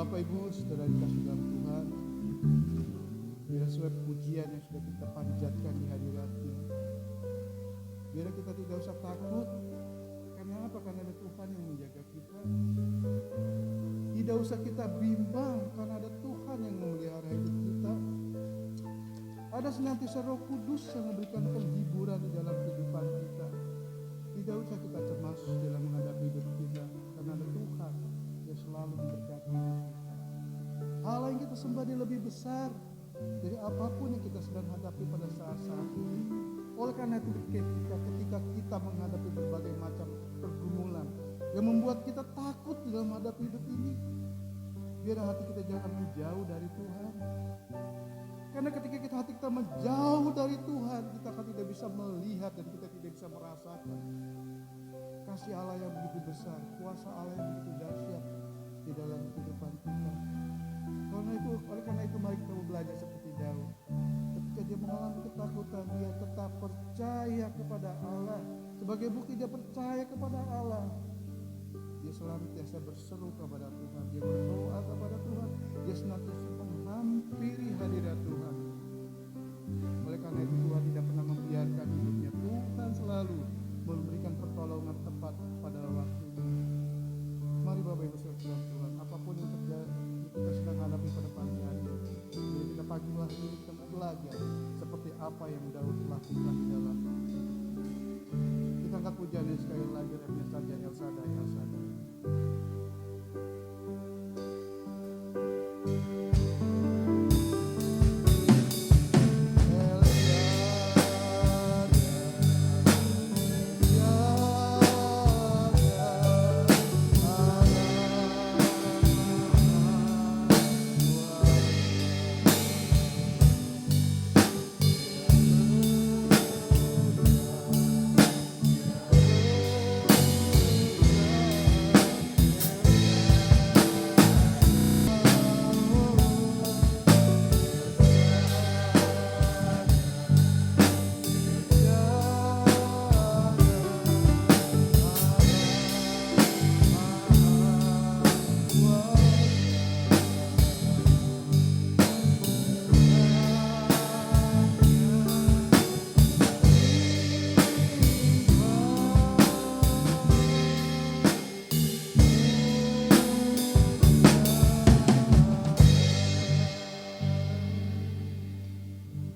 Bapak Ibu saudara dikasih dalam Tuhan, biar sesuai pujian yang sudah kita panjatkan di hadirat-Nya, biar kita tidak usah takut. Karena apa? Karena ada Tuhan yang menjaga kita. Tidak usah kita bimbang karena ada Tuhan yang memelihara hidup kita. Ada senantiasa Roh Kudus yang memberikan penghiburan di dalam kehidupan kita. Tidak usah kita cemas dalam menghadapi hidup kita, karena ada Tuhan yang selalu memberkati kita. Allah yang kita sembah dia lebih besar dari apapun yang kita sedang hadapi pada saat-saat ini. Oleh karena itu ketika kita menghadapi berbagai macam pergumulan yang membuat kita takut dalam menghadapi hidup ini, biar hati kita jangan menjauh dari Tuhan. Karena ketika hati kita menjauh dari Tuhan, kita akan tidak bisa melihat dan kita tidak bisa merasakan kasih Allah yang begitu besar, kuasa Allah yang begitu dahsyat di dalam kehidupan kita. Oleh karena itu mari kita belajar seperti Daud. Ketika dia mengalami ketakutan, dia tetap percaya kepada Allah. Sebagai bukti dia percaya kepada Allah, dia senantiasa berseru kepada Tuhan, dia berdoa kepada Tuhan, dia senantiasa menghampiri hadirat Tuhan. Oleh karena itu Tuhan tidak pernah membiarkan hidupnya. Tuhan selalu memberikan pertolongan tepat pada waktunya. Mari Bapak Ibu saudara Tuhan, apapun yang terjadi kita sedang hadapi pada pagi hari ini, jadi kita pagi hari ini kita mau belajar seperti apa yang Daud lakukan di dalam. Kita angkat pujian ini sekali lagi, remnya saja El Shaddai, El Shaddai.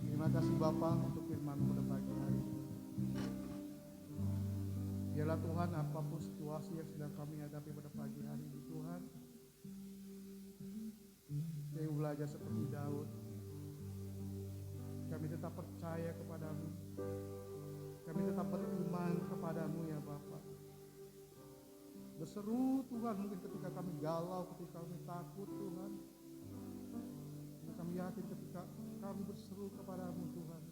Terima kasih Bapa untuk firman pada pagi hari ini. Biarlah Tuhan, apapun situasi yang sedang kami hadapi pada pagi hari ini Tuhan, kami belajar seperti Daud. Kami tetap percaya kepadamu. Kami tetap beriman kepadamu ya Bapa. Berseru Tuhan mungkin ketika kami galau, ketika kami takut Tuhan. Dan kami yakin ketika kami berseru kepadamu Tuhan,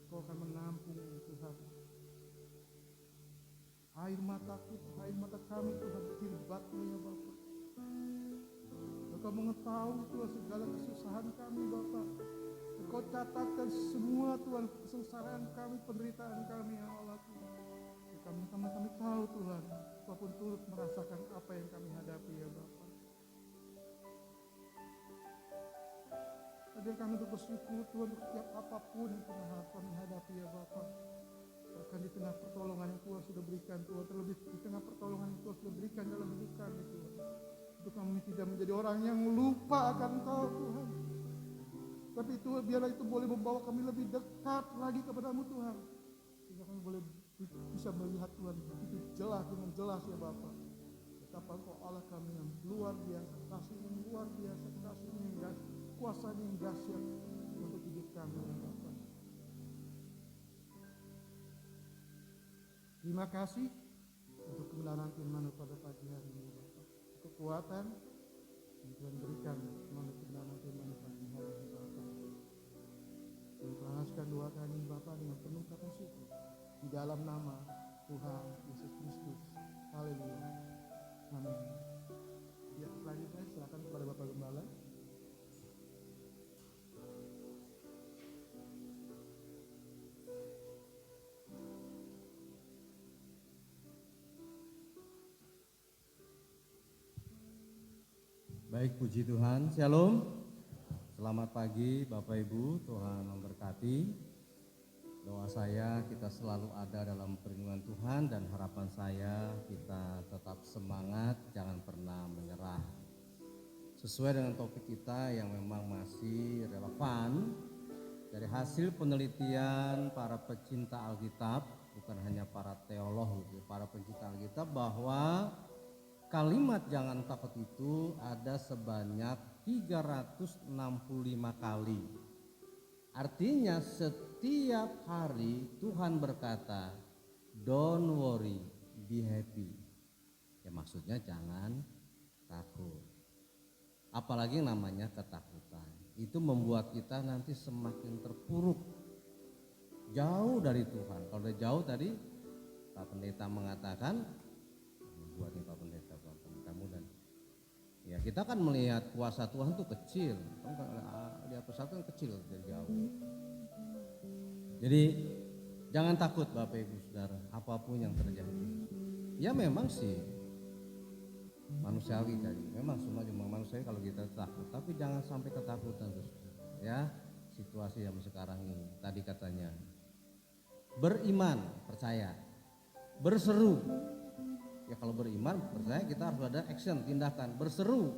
Kau akan menampung Tuhan. Air mata kami Tuhan kirbatmu ya Bapa. Engkau mengetahui Tuhan segala kesusahan kami Bapa. Engkau catatkan semua Tuhan kesengsaraan kami, penderitaan kami ya Allah Tuhan. Kami tahu Tuhan, Kau pun turut merasakan apa yang kami hadapi ya Bapa. Ajar kami untuk bersyukur Tuhan untuk setiap apapun yang pernah kami hadapi ya Bapa. Bahkan di tengah pertolongan yang Tuhan sudah berikan Tuhan, terlebih di tengah pertolongan yang Tuhan sudah berikan dalam hidup kami Tuhan. Untuk kami tidak menjadi orang yang lupa akan Kau Tuhan. Tapi itu biarlah itu boleh membawa kami lebih dekat lagi kepadamu Tuhan. Sehingga kami boleh bisa melihat Tuhan itu jelas dengan jelas ya Bapa. Betapa Engkau Allah kami yang luar biasa, kasih-Mu yang luar biasa, kasih-Mu yang dahsyat, kuasa-Mu yang dahsyat untuk hidup kami ya Bapa. Terima kasih untuk kebenaran firman pada pagi hari ini Bapa. Kekuatan yang Tuhan berikan melalui kebenaran firman pagi hari ini Bapa. Dan terangkan doa kami Bapa dengan penuh kata syukur di dalam nama Tuhan Yesus Kristus. Haleluya. Amin. Ya, selanjutnya silakan kepada Bapak Gembala. Baik, puji Tuhan. Shalom. Selamat pagi Bapak Ibu, Tuhan memberkati. Doa saya kita selalu ada dalam perlindungan Tuhan dan harapan saya kita tetap semangat, jangan pernah menyerah. Sesuai dengan topik kita yang memang masih relevan dari hasil penelitian para pecinta Alkitab, bukan hanya para teolog, para pecinta Alkitab, bahwa kalimat jangan takut itu ada sebanyak 365 kali. Artinya setiap hari Tuhan berkata, don't worry, be happy. Ya maksudnya jangan takut. Apalagi yang namanya ketakutan. Itu membuat kita nanti semakin terpuruk. Jauh dari Tuhan. Kalau udah jauh tadi Pak Pendeta mengatakan, buat nih Pak Pendeta mudah. Ya kita kan melihat kuasa Tuhan tuh kecil, di atas kan kecil dari jauh. Jadi jangan takut Bapak Ibu Saudara, apapun yang terjadi. Ya memang sih manusiawi tadi, memang semua cuma manusiawi kalau kita takut, tapi jangan sampai ketakutan terus. Ya situasi yang sekarang ini tadi katanya beriman, percaya, berseru. Ya kalau beriman percaya kita harus ada action, tindakan. Berseru,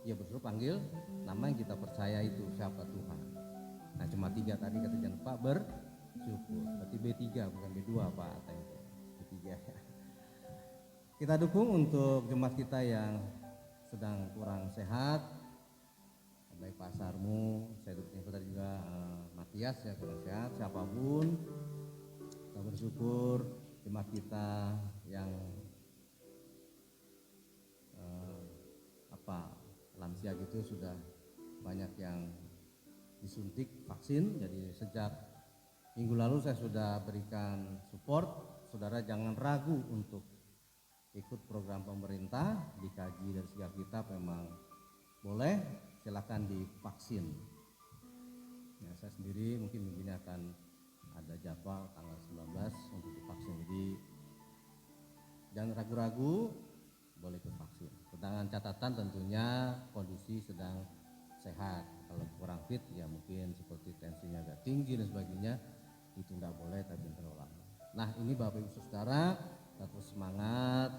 ya berseru panggil nama yang kita percaya itu siapa Tuhan. Nah cuma 3 tadi kata jangan lupa bersyukur. Berarti B3 bukan B2 Pak Ateng. B3 ya. Kita dukung untuk jemaat kita yang sedang kurang sehat, baik Pak Sarmu, saya dukung tadi juga Matias ya kurang sehat, siapapun. Kita bersyukur jemaat kita yang lansia gitu sudah banyak yang disuntik vaksin. Jadi sejak minggu lalu saya sudah berikan support, saudara jangan ragu untuk ikut program pemerintah, dikaji dari segala kita memang boleh, silakan divaksin. Ya, saya sendiri mungkin minggu ini akan ada jadwal tanggal 19 untuk divaksin. Jadi jangan ragu-ragu, boleh ikut vaksin. Dengan catatan tentunya kondisi sedang sehat. Kalau kurang fit ya mungkin seperti tensinya agak tinggi dan sebagainya, itu tidak boleh tapi terulang. Nah ini Bapak Ibu Saudara, kita terus semangat.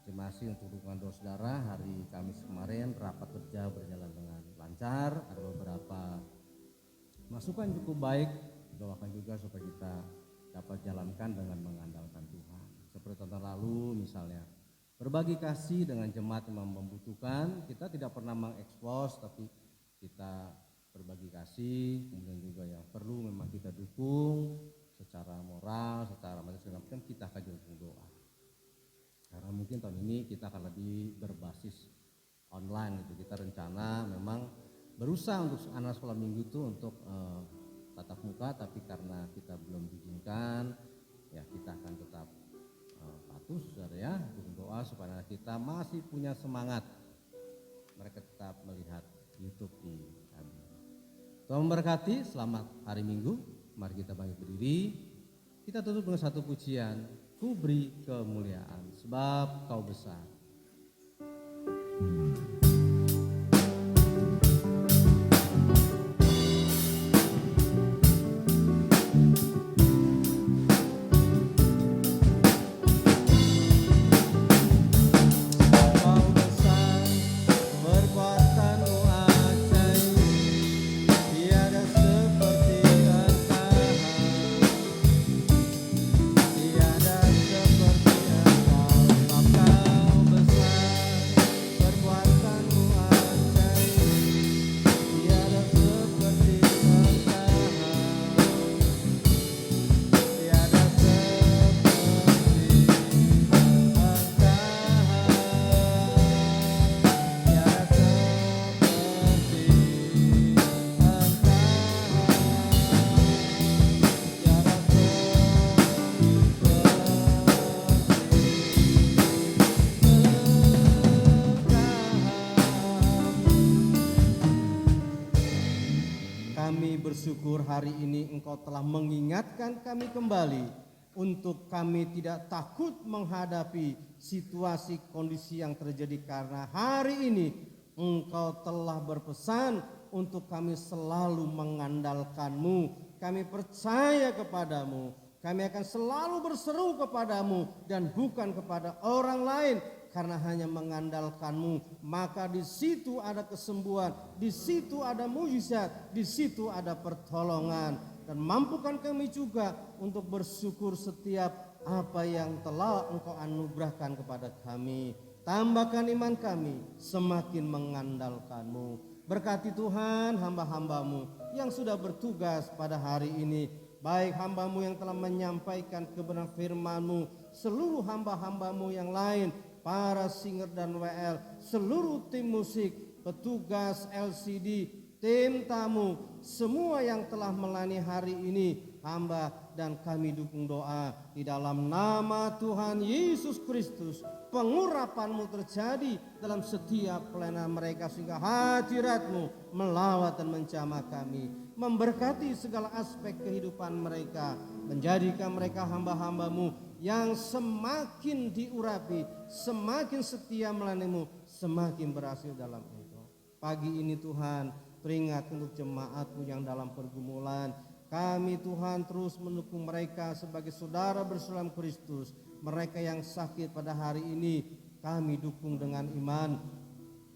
Terima kasih untuk dukungan doa saudara. Hari Kamis kemarin rapat kerja berjalan dengan lancar. Ada beberapa masukan cukup baik. Doakan juga supaya kita dapat jalankan dengan mengandalkan Tuhan. Seperti tahun lalu misalnya, berbagi kasih dengan jemaat yang membutuhkan. Kita tidak pernah mengekspos, tapi kita berbagi kasih. Kemudian juga yang perlu memang kita dukung secara moral, secara material, kan kita akan dukung doa. Karena mungkin tahun ini kita akan lebih berbasis online gitu. Kita rencana memang berusaha untuk anak sekolah minggu itu untuk tatap muka, tapi karena kita belum diizinkan, ya kita akan tetap patuh saudara ya, dukung doa supaya kita masih punya semangat. Mereka tetap melihat YouTube di kami. Tuhan memberkati, selamat hari Minggu. Mari kita bangkit berdiri. Kita tutup dengan satu pujian, ku beri kemuliaan sebab kau besar. Bersyukur hari ini Engkau telah mengingatkan kami kembali untuk kami tidak takut menghadapi situasi kondisi yang terjadi, karena hari ini Engkau telah berpesan untuk kami selalu mengandalkan-Mu. Kami percaya kepadamu, kami akan selalu berseru kepadamu dan bukan kepada orang lain. Karena hanya mengandalkan-Mu, maka di situ ada kesembuhan, di situ ada mujizat, di situ ada pertolongan. Dan mampukan kami juga untuk bersyukur setiap apa yang telah Engkau anugerahkan kepada kami. Tambahkan iman kami semakin mengandalkan-Mu. Berkati Tuhan hamba-hamba-Mu yang sudah bertugas pada hari ini. Baik hamba-Mu yang telah menyampaikan kebenaran firman-Mu, seluruh hamba-hamba-Mu yang lain, para singer dan WL, seluruh tim musik, petugas LCD, tim tamu, semua yang telah melayani hari ini, hamba dan kami dukung doa di dalam nama Tuhan Yesus Kristus. Pengurapan-Mu terjadi dalam setiap pelayanan mereka, sehingga hadirat-Mu melawat dan menjamah kami, memberkati segala aspek kehidupan mereka, menjadikan mereka hamba-hamba-Mu yang semakin diurapi, semakin setia melayani-Mu, semakin berhasil dalam Engkau. Pagi ini Tuhan, teringat untuk jemaat-Mu yang dalam pergumulan. Kami Tuhan terus mendukung mereka sebagai saudara bersulam Kristus. Mereka yang sakit pada hari ini kami dukung dengan iman,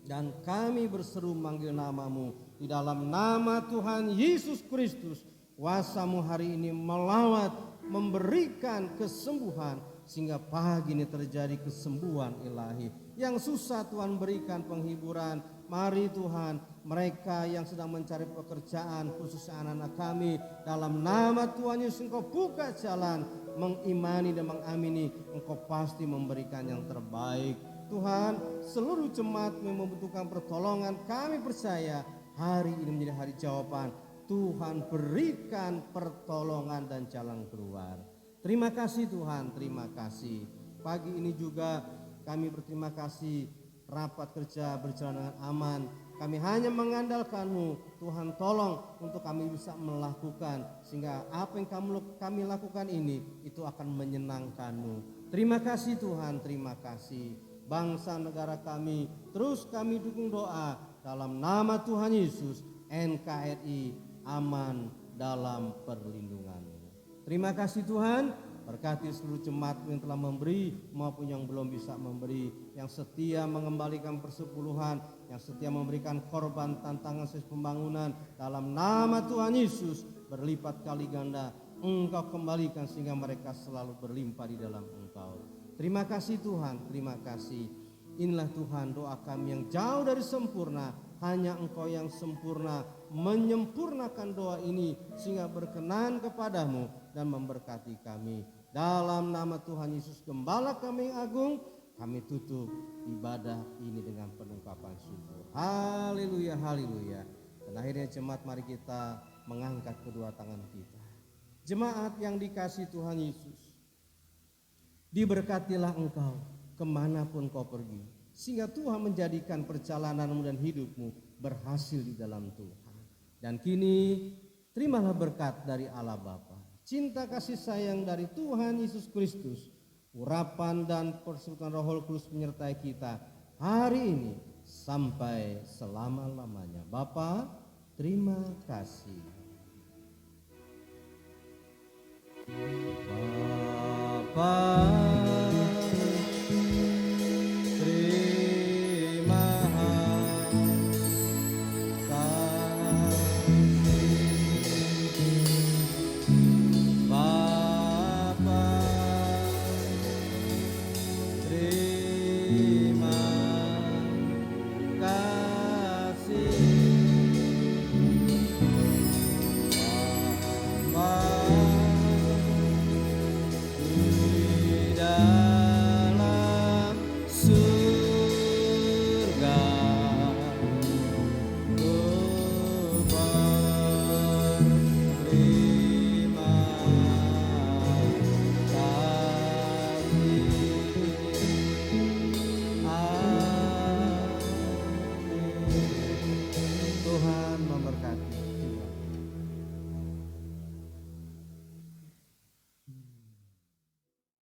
dan kami berseru manggil nama-Mu di dalam nama Tuhan Yesus Kristus. kuasa-Mu hari ini melawat, memberikan kesembuhan, sehingga pagi ini terjadi kesembuhan ilahi. Yang susah Tuhan berikan penghiburan. Mari Tuhan, mereka yang sedang mencari pekerjaan, khususnya anak-anak kami, dalam nama Tuhan Yesus Engkau buka jalan, mengimani dan mengamini, Engkau pasti memberikan yang terbaik. Tuhan, seluruh jemaat yang membutuhkan pertolongan, kami percaya hari ini menjadi hari jawaban. Tuhan berikan pertolongan dan jalan keluar. Terima kasih Tuhan, terima kasih. Pagi ini juga kami berterima kasih, rapat kerja berjalan dengan aman. Kami hanya mengandalkan-Mu. Tuhan, tolong untuk kami bisa melakukan, sehingga apa yang kami lakukan ini itu akan menyenangkan-Mu. Terima kasih Tuhan, terima kasih. Bangsa negara kami terus kami dukung doa dalam nama Tuhan Yesus. NKRI aman dalam perlindungan-Mu. Terima kasih Tuhan, berkati seluruh jemaat yang telah memberi maupun yang belum bisa memberi, yang setia mengembalikan persepuluhan, yang setia memberikan korban tantangan sesi pembangunan. Dalam nama Tuhan Yesus berlipat kali ganda Engkau kembalikan, sehingga mereka selalu berlimpah di dalam Engkau. Terima kasih Tuhan, terima kasih. Inilah Tuhan doa kami yang jauh dari sempurna, hanya Engkau yang sempurna menyempurnakan doa ini sehingga berkenan kepadamu dan memberkati kami. Dalam nama Tuhan Yesus Gembala kami yang agung, kami tutup ibadah ini dengan penungkapan syukur. Haleluya, haleluya. Dan akhirnya jemaat, mari kita mengangkat kedua tangan kita. Jemaat yang dikasihi Tuhan Yesus, diberkatilah engkau kemanapun kau pergi, sehingga Tuhan menjadikan perjalananmu dan hidupmu berhasil di dalam Tuhan. Dan kini terimalah berkat dari Allah Bapa, cinta kasih sayang dari Tuhan Yesus Kristus, urapan dan persekutuan Roh Kudus menyertai kita hari ini sampai selama-lamanya. Bapa, terima kasih. Bapa, terima